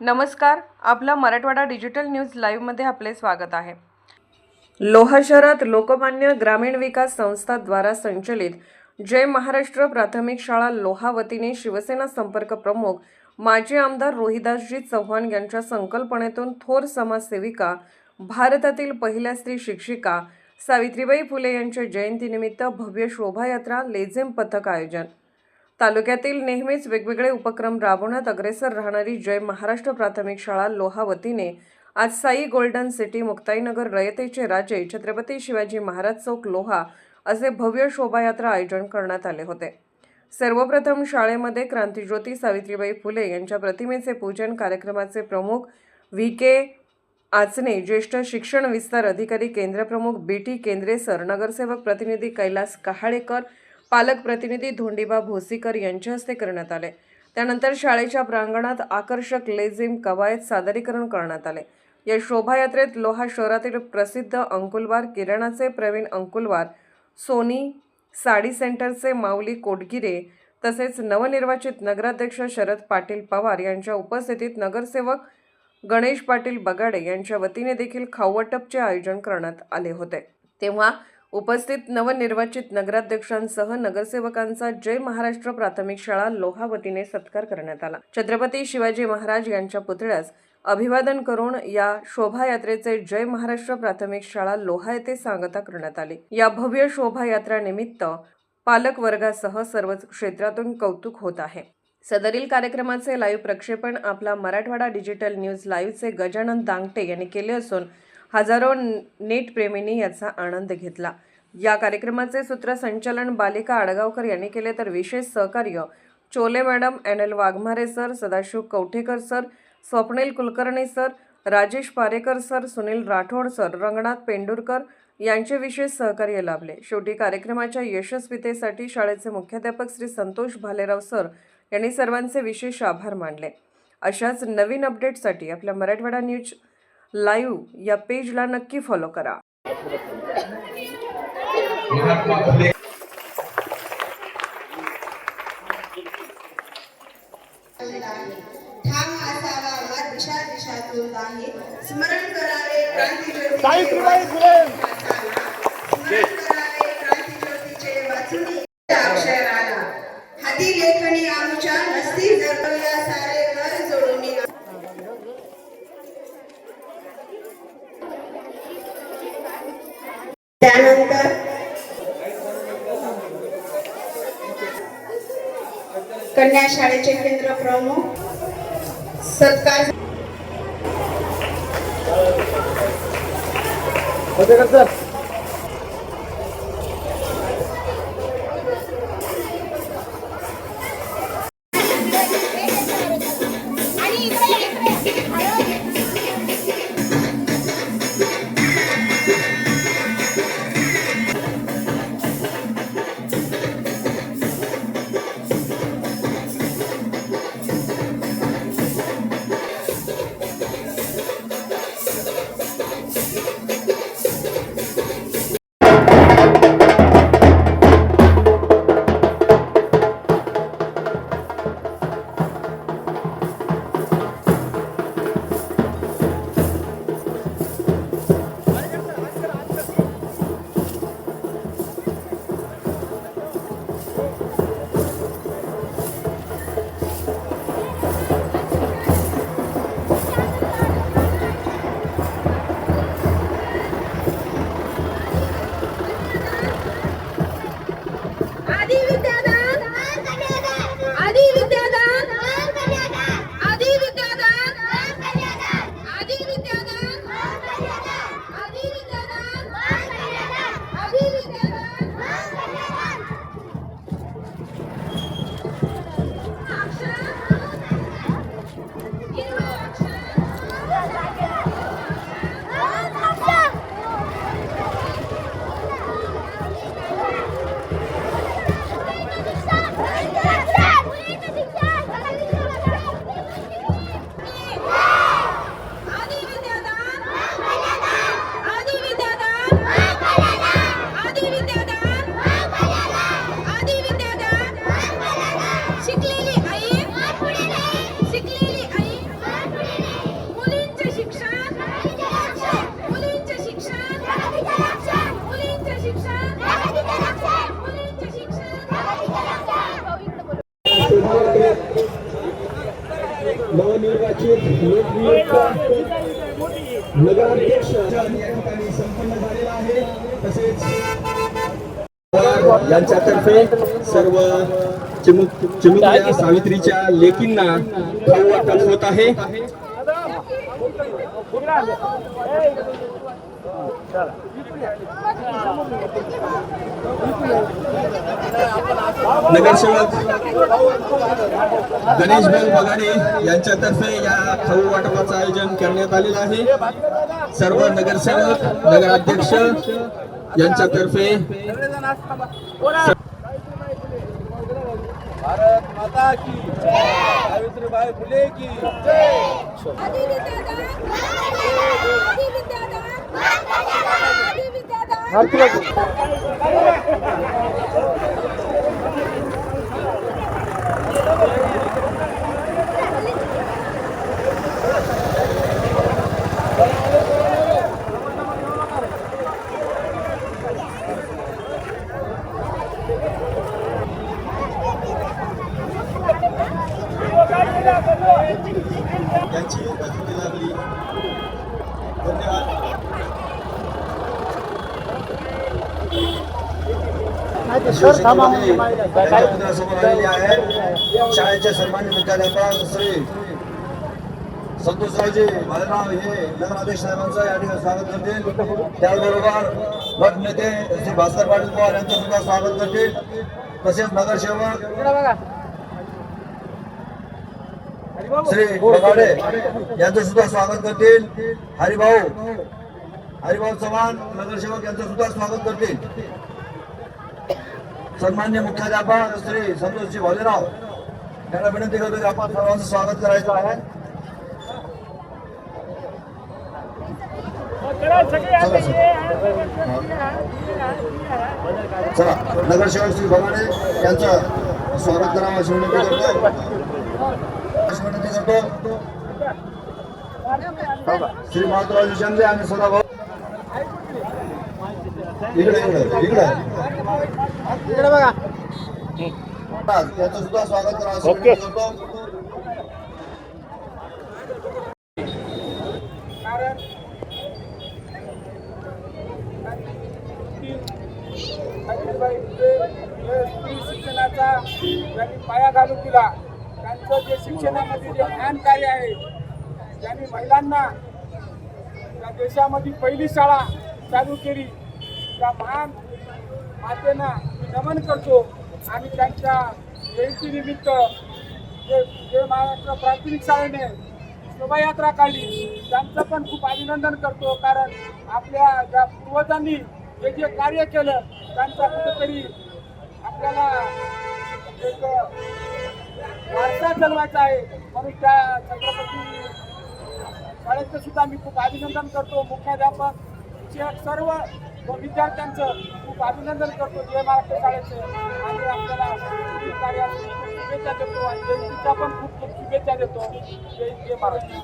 नमस्कार, आपला Marathwada digital news लाईव्हमध्ये आपले स्वागत आहे। लोहा शहरात लोकमान्य ग्रामीण विकास संस्था द्वारा संचलित जय महाराष्ट्र प्राथमिक शाळा लोहा वतीने शिवसेना संपर्क प्रमुख माजी आमदार रोहिदासजी चव्हाण यांच्या संकल्पनेतून थोर समाजसेविका, भारतातील पहिल्या स्त्री शिक्षिका सावित्रीबाई फुले यांच्या जयंतीनिमित्त भव्य शोभायात्रा, लेझिम पथक आयोजन। तालुक्यातील नेहमीच वेगवेगळे उपक्रम राबवण्यात अग्रेसर राहणारी जय महाराष्ट्र प्राथमिक शाळा लोहा वतीने आज साई गोल्डन सिटी, मुक्ताईनगर, रयतेचे राजे छत्रपती शिवाजी महाराज चौक, लोहा असे भव्य शोभायात्रा आयोजन करण्यात आले होते। सर्वप्रथम शाळेमध्ये क्रांतिज्योती सावित्रीबाई फुले यांच्या प्रतिमेचे पूजन, कार्यक्रमाचे प्रमुख VK आचने, ज्येष्ठ शिक्षण विस्तार अधिकारी, केंद्र प्रमुख BT केंद्रे सर, नगरसेवक प्रतिनिधी कैलास कहाळेकर, पालक प्रतिनिधी धोंडीबा भोसीकर यांच्या हस्ते करण्यात आले। त्यानंतर शाळेच्या प्रांगणात आकर्षक लेझिम कवायत सादरीकरण करण्यात आले। या शोभायात्रेत लोहा शहरातील प्रसिद्ध अंकुलवार किराणाचे प्रवीण अंकुलवार, सोनी साडी सेंटरचे माऊली कोटगिरे तसेच नवनिर्वाचित नगराध्यक्ष शरद पाटील पवार यांच्या उपस्थितीत नगरसेवक गणेश पाटील बगाडे यांच्या वतीने देखील खाऊवाटपचे आयोजन करण्यात आले होते। तेव्हा उपस्थित नवनिर्वाचित नगराध्यक्षांसह नगरसेवकांचा जय महाराष्ट्र प्राथमिक शाळा लोहा वतीने सत्कार करण्यात आला। छत्रपती शिवाजी महाराज यांच्या पुतळ्यास अभिवादन करून या शोभायात्रेचे जय महाराष्ट्र प्राथमिक शाळा लोहा येथे सांगता करण्यात आली। या भव्य शोभायात्रानिमित्त पालक वर्गासह सर्वच क्षेत्रातून कौतुक होत आहे। सदरील कार्यक्रमाचे लाईव्ह प्रक्षेपण आपला मराठवाडा डिजिटल न्यूज लाईव्हचे गजानन दांगटे यांनी केले असून हजारो नेट प्रेमींनी याचा आनंद घेतला। या कार्यक्रमाचे सूत्रसंचालन बालिका आडगावकर यांनी केले, तर विशेष सहकार्य Chole madam, NL Waghmare sir, Sadashiv Kavathekar sir, Swapnil Kulkarni sir, Rajesh Parekar sir, Sunil Rathod sir, Ranganath Pendurkar यांचे विशेष सहकार्य लाभले। शेवटी कार्यक्रमाच्या यशस्वीतेसाठी शाळेचे मुख्याध्यापक श्री संतोष भालेराव सर यांनी सर्वांचे विशेष आभार मानले। अशाच नवीन अपडेटसाठी आपल्या मराठवाडा न्यूज लाईव्ह या पेजला नक्की फॉलो करा। स्मरण करावे क्रांतिज्योतीचे वाचुनी अक्षराला, हाती लेखणी आमच्या नसती जगल्या सारे घर जोडून। त्यानंतर कन्या शाळेचे केंद्र प्रमुख सत्कार नवनिर्वाचित लोकनियुक्त नगराध्यक्ष या ठिकाणी संपन्न झालेला आहे. तसेच यांच्यातर्फे सर्व चिमुकल्या सावित्रीच्या लेकींना खाऊ वाटप होत आहे. नगरसेवक गणेश भाऊ बगाडे यांच्यातर्फे या खाऊ वाटपाचं आयोजन करण्यात आलेलं आहे. सर्व नगरसेवक नगराध्यक्ष यांच्यातर्फे भारत माता की सावित्रीबाई फुले की आदि विद्यादान यांची उपस्थिती लाभली. धन्यवाद. समोर आलेले आहेत. शाळेचे सन्मान्य मुख्याध्यापक श्री संतोषरावजी बालराव हे नगराध्यक्ष साहेबांचं या ठिकाणी स्वागत करतील. त्याचबरोबर गट नेते श्री भास्कर पाटील पवार यांचं सुद्धा स्वागत करतील. तसेच नगरसेवक श्री बगाडे यांचं सुद्धा स्वागत करतील. हरिभाऊ चव्हाण नगरसेवक यांचं सुद्धा स्वागत करतील. सन्मान्य मुख्याध्यापक श्री संतोषजी भालेराव यांना विनंती करतो की आपण सर्वांचं स्वागत करायचं आहे. चला नगरसेवक श्री बगाडे यांचं स्वागत करावं अशी विनंती करतो. श्री माधवराव शिंदे आणि सदाभाऊ इकडे बघा याचं सुद्धा स्वागत करावं असं विनंती करतो. शिक्षणाचा त्यांनी पाया घालून दिला. त्यांचं जे शिक्षणामध्ये जे महान कार्य आहे, त्यांनी महिलांना या देशामध्ये पहिली शाळा चालू केली. त्या महान मातेना मी नमन करतो आणि त्यांच्या जयंतीनिमित्त जे महाराष्ट्र प्राथमिक शाळेने शोभायात्रा काढली त्यांचं पण खूप अभिनंदन करतो. कारण आपल्या ज्या पूर्वजांनी जे जे कार्य केलं त्यांचा कुठेतरी आपल्याला एक वारसा चालवायचा आहे. म्हणून त्या छत्रपती शाळेचं सुद्धा मी खूप अभिनंदन करतो. मुख्याध्यापक शिक्षक सर्व विद्यार्थ्यांचं खूप अभिनंदन करतो जय महाराष्ट्र शाळेचं. आणि आपल्याला कार्याला शुभेच्छा देतो आणि जयंतीच्या पण खूप खूप शुभेच्छा देतो. जय महाराष्ट्र.